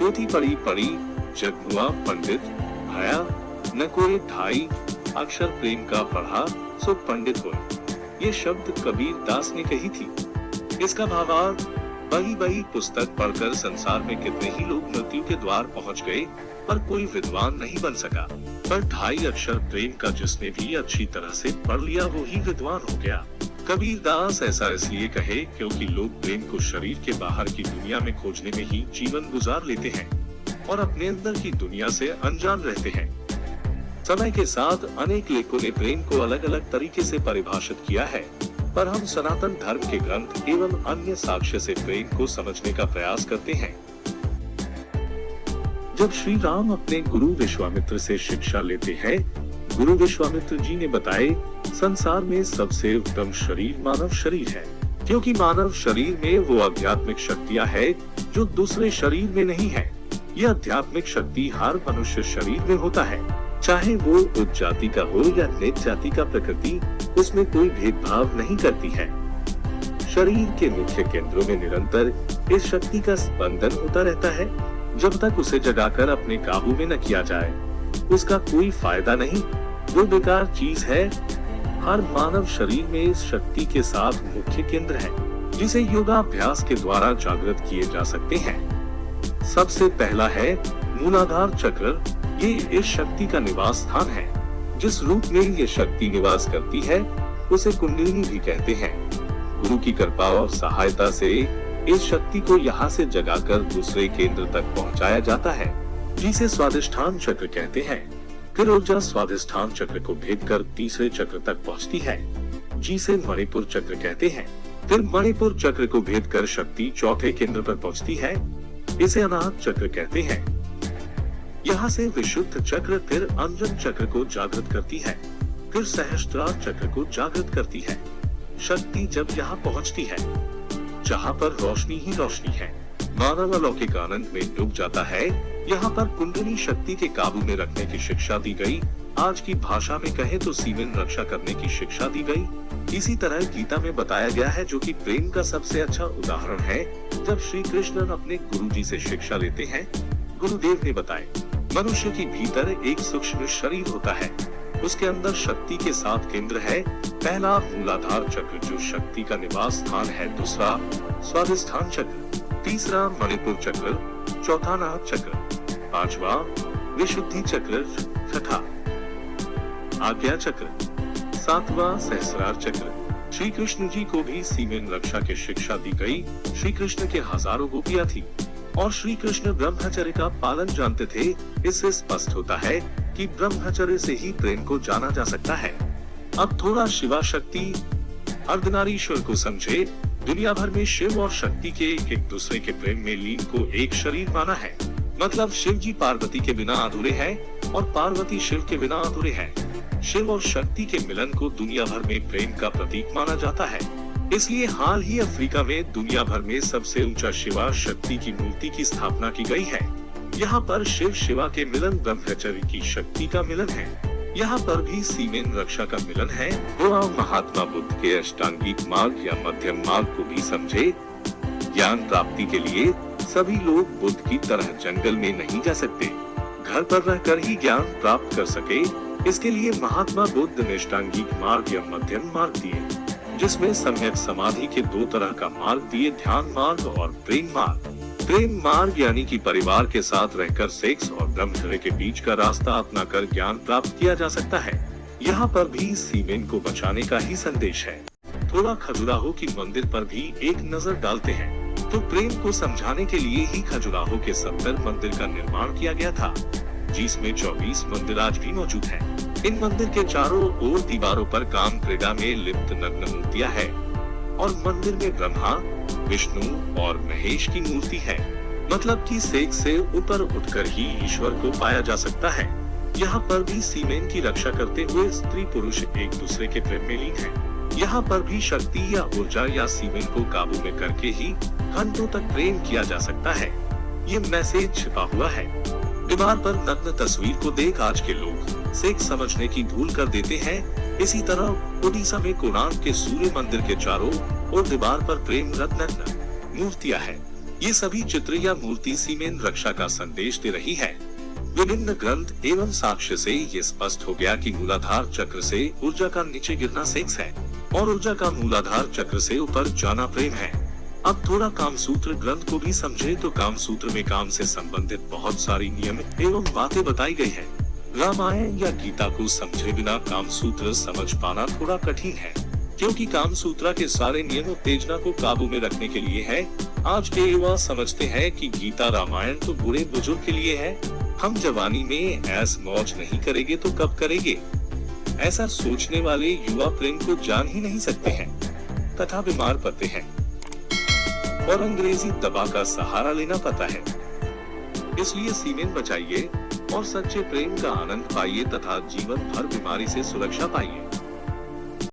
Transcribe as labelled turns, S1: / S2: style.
S1: पोथी पढ़ी पढ़ी जग हुआ पंडित भया, न कोई ढाई अक्षर प्रेम का पढ़ा सो पंडित होए। ये शब्द कबीर दास ने कही थी। इसका भावार्थ, बही बही पुस्तक पढ़कर संसार में कितने ही लोग मृत्यु के द्वार पहुंच गए पर कोई विद्वान नहीं बन सका, पर ढाई अक्षर प्रेम का जिसने भी अच्छी तरह से पढ़ लिया वो ही विद्वान हो गया। कबीर दास ऐसा इसलिए कहे क्योंकि लोग प्रेम को शरीर के बाहर की दुनिया में खोजने में ही जीवन गुजार लेते हैं और अपने अंदर की दुनिया से अनजान रहते हैं। समय के साथ अनेक लेखकों ने प्रेम को अलग अलग तरीके से परिभाषित किया है, पर हम सनातन धर्म के ग्रंथ एवं अन्य साक्ष्य से प्रेम को समझने का प्रयास करते हैं। जब श्री राम अपने गुरु विश्वामित्र से शिक्षा लेते हैं, गुरु विश्वामित्र जी ने बताए, संसार में सबसे उत्तम शरीर मानव शरीर है, क्योंकि मानव शरीर में वो आध्यात्मिक शक्तियाँ है जो दूसरे शरीर में नहीं है। यह आध्यात्मिक शक्ति हर मनुष्य शरीर में होता है, चाहे वो उच्च जाति का हो या नीच जाति का। प्रकृति उसमें कोई भेदभाव नहीं करती है। शरीर के मुख्य केंद्रों में निरंतर इस शक्ति का स्पंदन होता रहता है। जब तक उसे जगाकर अपने काबू में न किया जाए उसका कोई फायदा नहीं, वो बेकार चीज है। हर मानव शरीर में इस शक्ति के साथ मुख्य केंद्र है जिसे योगाभ्यास के द्वारा जागृत किए जा सकते हैं। सबसे पहला है मूलाधार चक्र। ये इस शक्ति का निवास स्थान है। जिस रूप में ये शक्ति निवास करती है उसे कुंडलिनी भी कहते हैं। गुरु की कृपा और सहायता से इस शक्ति को यहाँ से जगाकर दूसरे केंद्र तक पहुँचाया जाता है जिसे स्वादिष्ठान चक्र कहते हैं। फिर ऊर्जा स्वादिष्ठान चक्र को भेदकर तीसरे चक्र तक पहुँचती है जिसे मणिपुर चक्र कहते हैं। फिर मणिपुर चक्र को भेदकर शक्ति चौथे केंद्र पर पहुँचती है, इसे अनाहत चक्र कहते हैं। यहाँ से विशुद्ध चक्र फिर अंजन चक्र को जागृत करती है, फिर सहस्त्रार चक्र को जागृत करती है। शक्ति जब यहाँ पहुँचती है जहाँ पर रोशनी ही रोशनी है, मानव अलौकिक आनंद में डूब जाता है। यहाँ पर कुंडली शक्ति के काबू में रखने की शिक्षा दी गई। आज की भाषा में कहे तो सीमेन रक्षा करने की शिक्षा दी गई। इसी तरह गीता में बताया गया है, जो कि प्रेम का सबसे अच्छा उदाहरण है। जब श्री कृष्ण अपने गुरु जी से शिक्षा लेते हैं, गुरुदेव ने बताए, मनुष्य के भीतर एक सूक्ष्म शरीर होता है, उसके अंदर शक्ति के 7 केंद्र है। पहला मूलाधार चक्र जो शक्ति का निवास स्थान है, दूसरा स्वादिष्ठान चक्र, तीसरा मणिपुर चक्र, चौथा नाहत चक्र, पांचवा विशुद्धि चक्र, छठा आज्ञा चक्र, सातवां सहस्रार चक्र। श्री कृष्ण जी को भी सीमेन रक्षा की शिक्षा दी गई। श्री कृष्ण के हजारों गोपियां थी और श्री कृष्ण ब्रह्मचर्य का पालन जानते थे। इससे स्पष्ट होता है कि ब्रह्मचर्य से ही प्रेम को जाना जा सकता है। अब थोड़ा शिवा शक्ति अर्धनारीश्वर को समझे। दुनिया भर में शिव और शक्ति के एक दूसरे के प्रेम में लीन को एक शरीर माना है। मतलब शिव जी पार्वती के बिना अधूरे हैं और पार्वती शिव के बिना अधूरे हैं। शिव और शक्ति के मिलन को दुनिया भर में प्रेम का प्रतीक माना जाता है। इसलिए हाल ही अफ्रीका में दुनिया भर में सबसे ऊंचा शिवा शक्ति की मूर्ति की स्थापना की गई है। यहाँ पर शिव शिवा के मिलन, ब्रह्मचर्य की शक्ति का मिलन है। यहाँ पर भी सीमेन रक्षा का मिलन है। वो आप महात्मा बुद्ध के अष्टांगिक मार्ग या मध्यम मार्ग को भी समझे। ज्ञान प्राप्ति के लिए सभी लोग बुद्ध की तरह जंगल में नहीं जा सकते, घर पर रहकर ही ज्ञान प्राप्त कर सके। इसके लिए महात्मा बुद्ध ने अष्टांगिक मार्ग या मध्यम मार्ग दिए, जिसमें सम्यक समाधि के 2 तरह का मार्ग दिए, ध्यान मार्ग और प्रेम मार्ग। प्रेम मार्ग यानी कि परिवार के साथ रहकर सेक्स और ब्रह्मचर्य के बीच का रास्ता अपनाकर ज्ञान प्राप्त किया जा सकता है। यहाँ पर भी सीमेन को बचाने का ही संदेश है। थोड़ा खजुराहो की मंदिर पर भी एक नजर डालते हैं तो प्रेम को समझाने के लिए ही खजुराहो के 70 मंदिर का निर्माण किया गया था, जिसमें 24 मंदिर आज भी मौजूद हैं। इन मंदिर के चारों ओर दीवारों पर काम क्रीड़ा में लिप्त नग्न मूर्तियां हैं और मंदिर में ब्रह्मा, विष्णु और महेश की मूर्ति है। मतलब कि सेक्स से ऊपर उठकर ही ईश्वर को पाया जा सकता है। यहाँ पर भी सीमेन की रक्षा करते हुए स्त्री पुरुष एक दूसरे के प्रेम में लीन हैं। यहाँ पर भी शक्ति या ऊर्जा या सीमेन को काबू में करके ही घंटों तक प्रेम किया जा सकता है। ये मैसेज छिपा हुआ है। दीवार पर नग्न तस्वीर को देख आज के लोग सेक्स समझने की भूल कर देते हैं। इसी तरह ओडिशा में कोणार्क के सूर्य मंदिर के चारों ओर दीवार पर प्रेम रत्न मूर्तियां हैं। ये सभी चित्र या मूर्ति सीमेन रक्षा का संदेश दे रही है। विभिन्न ग्रंथ एवं साक्ष्य से ये स्पष्ट हो गया कि मूलाधार चक्र से ऊर्जा का नीचे गिरना सेक्स है और ऊर्जा का मूलाधार चक्र से ऊपर जाना प्रेम है। अब थोड़ा कामसूत्र ग्रंथ को भी समझे तो कामसूत्र में काम से संबंधित बहुत सारी नियम एवं बातें बताई गई है। रामायण या गीता को समझे बिना कामसूत्र समझ पाना थोड़ा कठिन है, क्योंकि कामसूत्र के सारे नियम उत्तेजना को काबू में रखने के लिए है। आज के युवा समझते हैं कि गीता रामायण तो बूढ़े बुजुर्ग के लिए है, हम जवानी में ऐस मौज नहीं करेंगे तो कब करेंगे। ऐसा सोचने वाले युवा प्रेम को जान ही नहीं सकते हैं तथा बीमार पड़ते हैं और अंग्रेजी दवा का सहारा लेना पड़ता है। इसलिए सीमेन बचाइए और सच्चे प्रेम का आनंद पाइए तथा जीवन भर बीमारी से सुरक्षा पाइए।